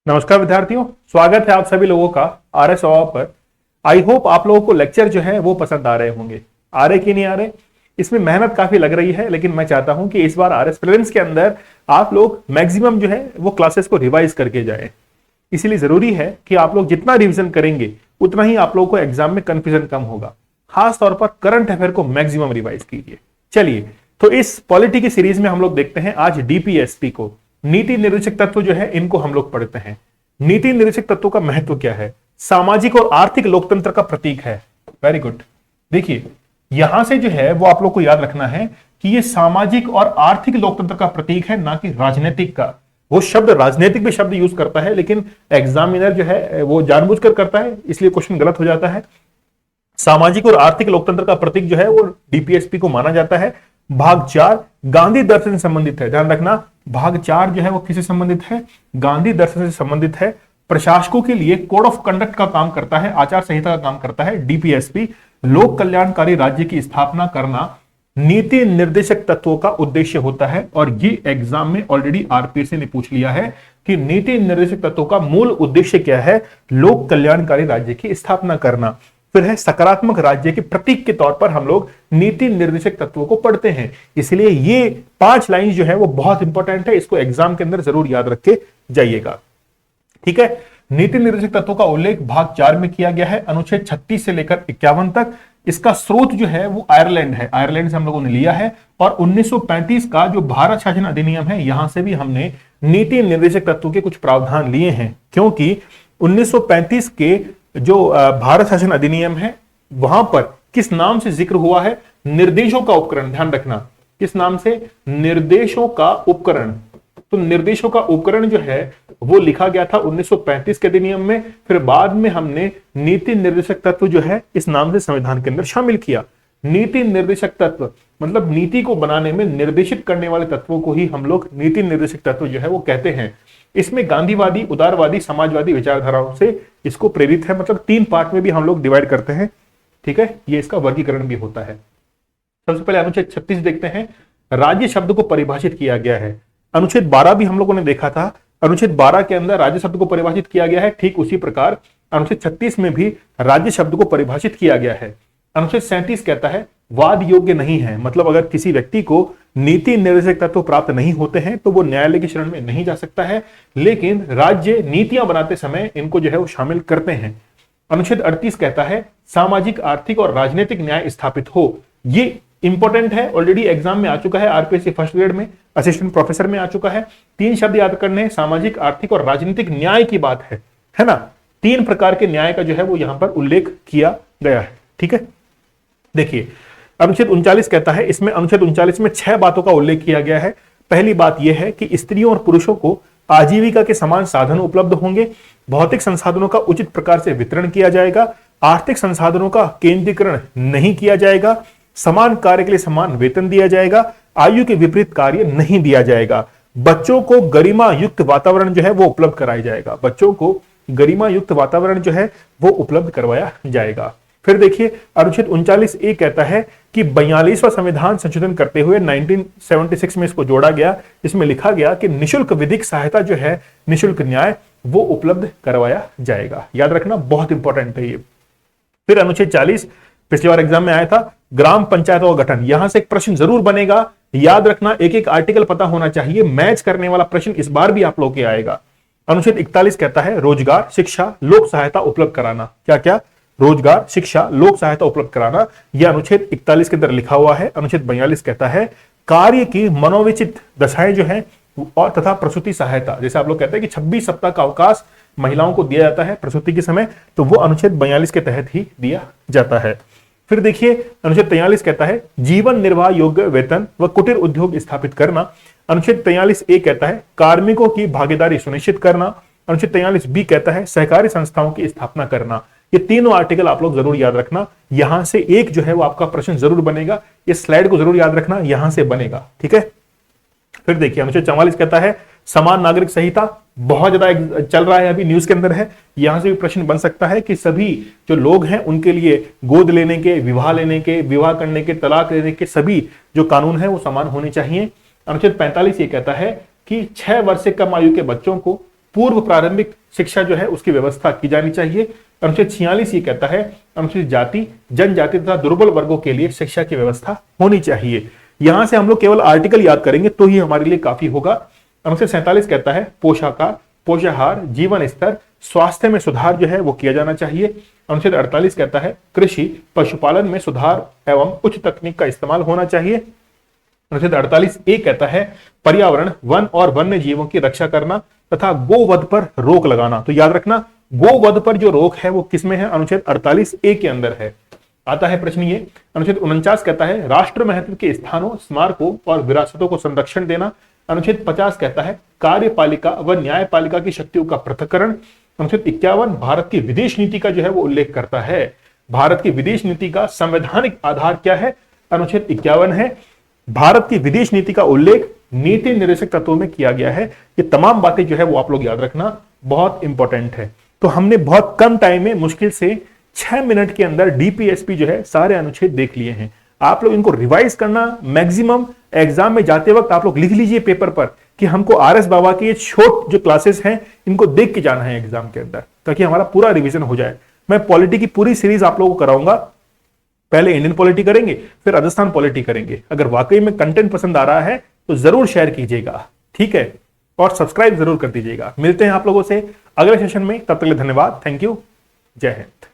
नमस्कार विद्यार्थियों, स्वागत है आप सभी लोगों का आरएस अवाव पर। आई होप आप लोगों को लेक्चर जो है वो पसंद आ रहे होंगे। आ रहे कि नहीं आ रहे, इसमें मेहनत काफी लग रही है, लेकिन मैं चाहता हूं कि इस बार आरएस प्रीलिम्स के अंदर आप लोग मैक्सिमम जो है वो क्लासेस को रिवाइज करके जाए। इसीलिए जरूरी है कि आप लोग जितना रिविजन करेंगे उतना ही आप लोगों को एग्जाम में कंफ्यूजन कम होगा। खास तौर पर करंट अफेयर को मैक्सिमम रिवाइज कीजिए। चलिए, तो इस पॉलिटी की सीरीज में हम लोग देखते हैं आज डीपीएसपी को, नीति निर्देशक तत्व जो है इनको हम लोग पढ़ते हैं। नीति निर्देशक तत्वों का महत्व क्या है? सामाजिक और आर्थिक लोकतंत्र का प्रतीक है। Very good. देखिए, यहां से जो है वो आप लोग को याद रखना है कि ये सामाजिक और आर्थिक लोकतंत्र का प्रतीक है, ना कि राजनीतिक का। वो शब्द राजनीतिक भी शब्द यूज करता है, लेकिन एग्जामिनर जो है वो जानबूझकर करता है, इसलिए क्वेश्चन गलत हो जाता है। सामाजिक और आर्थिक लोकतंत्र का प्रतीक जो है वो डीपीएसपी को माना जाता है। भाग 4 गांधी दर्शन से संबंधित है। ध्यान रखना, भाग 4 जो है वो किससे संबंधित है? गांधी दर्शन से संबंधित है। प्रशासकों के लिए कोड ऑफ कंडक्ट का काम करता है, आचार संहिता का काम करता है डीपीएसपी। लोक कल्याणकारी राज्य की स्थापना करना नीति निर्देशक तत्वों का उद्देश्य होता है। और ये एग्जाम में ऑलरेडी आरपीएससी ने पूछ लिया है कि नीति निर्देशक तत्वों का मूल उद्देश्य क्या है? लोक कल्याणकारी राज्य की स्थापना करना। फिर है सकारात्मक राज्य के प्रतीक के तौर पर हम लोग नीति निर्देशक तत्वों को पढ़ते हैं। इसलिए ये 5 लाइन जो है वो बहुत इंपॉर्टेंट है, इसको एग्जाम के अंदर जरूर याद रख के जाइएगा। ठीक है, नीति निर्देशक तत्वों का उल्लेख भाग 4 में किया गया है, अनुच्छेद 36 से लेकर 51 तक। इसका स्रोत जो है वो आयरलैंड है, आयरलैंड से हम लोगों ने लिया है। और 1935 का जो भारत शासन अधिनियम है, यहां से भी हमने नीति निर्देशक तत्वों के कुछ प्रावधान लिए हैं, क्योंकि 1935 के जो भारत शासन अधिनियम है वहां पर किस नाम से जिक्र हुआ है? निर्देशों का उपकरण। ध्यान रखना, किस नाम से? निर्देशों का उपकरण। तो निर्देशों का उपकरण जो है वो लिखा गया था 1935 के अधिनियम में। फिर बाद में हमने नीति निर्देशक तत्व जो है इस नाम से संविधान के अंदर शामिल किया। नीति निर्देशक तत्व मतलब नीति को बनाने में निर्देशित करने वाले तत्वों को ही हम लोग नीति निर्देशक तत्व जो है वो कहते हैं। इसमें गांधीवादी, उदारवादी, समाजवादी विचारधाराओं से इसको प्रेरित है। मतलब 3 पार्ट में भी हम लोग डिवाइड करते हैं। ठीक है, ये इसका वर्गीकरण भी होता है। सबसे पहले अनुच्छेद 36 देखते हैं। राज्य शब्द को परिभाषित किया गया है। अनुच्छेद 12 भी हम लोगों ने देखा था। अनुच्छेद 12 के अंदर राज्य शब्द को परिभाषित किया गया है, ठीक उसी प्रकार अनुच्छेद 36 में भी राज्य शब्द को परिभाषित किया गया है। अनुच्छेद 37 कहता है वाद योग्य नहीं है। मतलब अगर किसी व्यक्ति को नीति निर्देशक तत्व प्राप्त नहीं होते हैं तो वो न्यायालय की शरण में नहीं जा सकता है, लेकिन राज्य नीतियां बनाते समय इनको जो है वो शामिल करते हैं। अनुच्छेद 38 कहता है सामाजिक, आर्थिक और राजनीतिक न्याय स्थापित हो। ये इंपॉर्टेंट है, ऑलरेडी एग्जाम में आ चुका है, आरपीएससी फर्स्ट ग्रेड में, असिस्टेंट प्रोफेसर में आ चुका है। 3 शब्द याद करने, सामाजिक, आर्थिक और राजनीतिक न्याय की बात है ना। 3 प्रकार के न्याय का जो है वो यहां पर उल्लेख किया गया है। ठीक है, देखिए अनुच्छेद 39 कहता है, इसमें अनुच्छेद 39 में 6 बातों का उल्लेख किया गया है। पहली बात यह है कि स्त्रियों और पुरुषों को आजीविका के समान साधन उपलब्ध होंगे, भौतिक संसाधनों का उचित प्रकार से वितरण किया जाएगा, आर्थिक संसाधनों का केंद्रीकरण नहीं किया जाएगा, समान कार्य के लिए समान वेतन दिया जाएगा, आयु के विपरीत कार्य नहीं दिया जाएगा, बच्चों को गरिमा युक्त वातावरण जो है वो उपलब्ध कराया जाएगा। बच्चों को गरिमा युक्त वातावरण जो है वो उपलब्ध करवाया जाएगा। फिर देखिए अनुच्छेद 39A कहता है कि 42वां संविधान संशोधन करते हुए 1976 में इसको जोड़ा गया। इसमें लिखा गया कि निशुल्क विधिक सहायता जो है, निशुल्क न्याय वो उपलब्ध करवाया जाएगा। याद रखना, बहुत इंपॉर्टेंट है ये। फिर अनुच्छेद 40 पिछली बार एग्जाम में आया था, ग्राम पंचायतों का गठन। यहां से एक प्रश्न जरूर बनेगा, याद रखना, एक एक आर्टिकल पता होना चाहिए। मैच करने वाला प्रश्न इस बार भी आप लोगों के आएगा। अनुच्छेद 41 कहता है रोजगार, शिक्षा, लोक सहायता उपलब्ध कराना। क्या क्या? रोजगार, शिक्षा, लोक सहायता उपलब्ध कराना, यह अनुच्छेद 41 के अंदर लिखा हुआ है। अनुच्छेद 42 कहता है कार्य की मनोविचित दशाएं जो है और तथा प्रसूति सहायता। जैसे आप लोग कहते हैं कि 26 सप्ताह का अवकाश महिलाओं को दिया जाता है प्रसूति के समय, तो वो अनुच्छेद 42 के तहत ही दिया जाता है। फिर देखिए अनुच्छेद 43 कहता है जीवन निर्वाह योग्य वेतन व कुटीर उद्योग स्थापित करना। अनुच्छेद 43A कहता है कार्मिकों की भागीदारी सुनिश्चित करना। अनुच्छेद 43B कहता है सहकारी संस्थाओं की स्थापना करना। ये तीनों आर्टिकल आप लोग जरूर याद रखना। यहां से एक जो है वो आपका प्रश्न जरूर बनेगा, इस स्लाइड को जरूर याद रखना, यहां से बनेगा। ठीक है, फिर देखिए अनुच्छेद 44 कहता है समान नागरिक संहिता, बहुत ज्यादा चल रहा है, अभी न्यूज के अंदर है। यहां से भी प्रश्न बन सकता है कि सभी जो लोग हैं उनके लिए गोद लेने के, विवाह लेने के, विवाह करने के, तलाक लेने के सभी जो कानून है वो समान होने चाहिए। अनुच्छेद 45 ये कहता है कि 6 वर्ष से कम आयु के बच्चों को पूर्व प्रारंभिक शिक्षा जो है उसकी व्यवस्था की जानी चाहिए। अनुच्छेद 46 ये कहता है अनुसूचित जाति, जनजाति तथा दुर्बल वर्गों के लिए शिक्षा की व्यवस्था होनी चाहिए। यहां से हम लोग केवल आर्टिकल याद करेंगे तो ही हमारे लिए काफी होगा। अनुच्छेद 47 कहता है पोषाकार, पोषाहार, जीवन स्तर, स्वास्थ्य में सुधार जो है वो किया जाना चाहिए। अनुच्छेद 48 कहता है कृषि, पशुपालन में सुधार एवं उच्च तकनीक का इस्तेमाल होना चाहिए। अनुच्छेद 48 ए कहता है पर्यावरण, वन और वन्य जीवों की रक्षा करना तथा गोवध पर रोक लगाना। तो याद रखना गोवध पर जो रोक है वो किसमें है? अनुच्छेद 48 ए के अंदर है। आता है प्रश्न ये, अनुच्छेद 49 कहता है राष्ट्र महत्व के स्थानों, स्मारकों और विरासतों को संरक्षण देना। अनुच्छेद 50 कहता है कार्यपालिका व न्यायपालिका की शक्तियों का पृथक्करण। अनुच्छेद 51 भारत की विदेश नीति का जो है वो उल्लेख करता है। भारत की विदेश नीति का संवैधानिक आधार क्या है? अनुच्छेद 51 है। भारत की विदेश नीति का उल्लेख नीति निर्देशक तत्वों में किया गया है। ये तमाम बातें जो है वो आप लोग याद रखना, बहुत इंपॉर्टेंट है। तो हमने बहुत कम टाइम में, मुश्किल से 6 मिनट के अंदर डीपीएसपी जो है सारे अनुच्छेद देख लिए हैं। आप लोग इनको रिवाइज करना, मैक्सिमम एग्जाम में जाते वक्त आप लोग लिख लीजिए पेपर पर कि हमको आरएस बाबा के ये छोट जो क्लासेस हैं इनको देख के जाना है एग्जाम के अंदर, ताकि हमारा पूरा रिवीजन हो जाए। मैं पॉलिटी की पूरी सीरीज आप लोगों को कराऊंगा। पहले इंडियन पॉलिटी करेंगे, फिर राजस्थान पॉलिटी करेंगे। अगर वाकई में कंटेंट पसंद आ रहा है तो जरूर शेयर कीजिएगा, ठीक है, और सब्सक्राइब जरूर कर दीजिएगा। मिलते हैं आप लोगों से अगले सेशन में, तब तक के लिए धन्यवाद। थैंक यू, जय हिंद।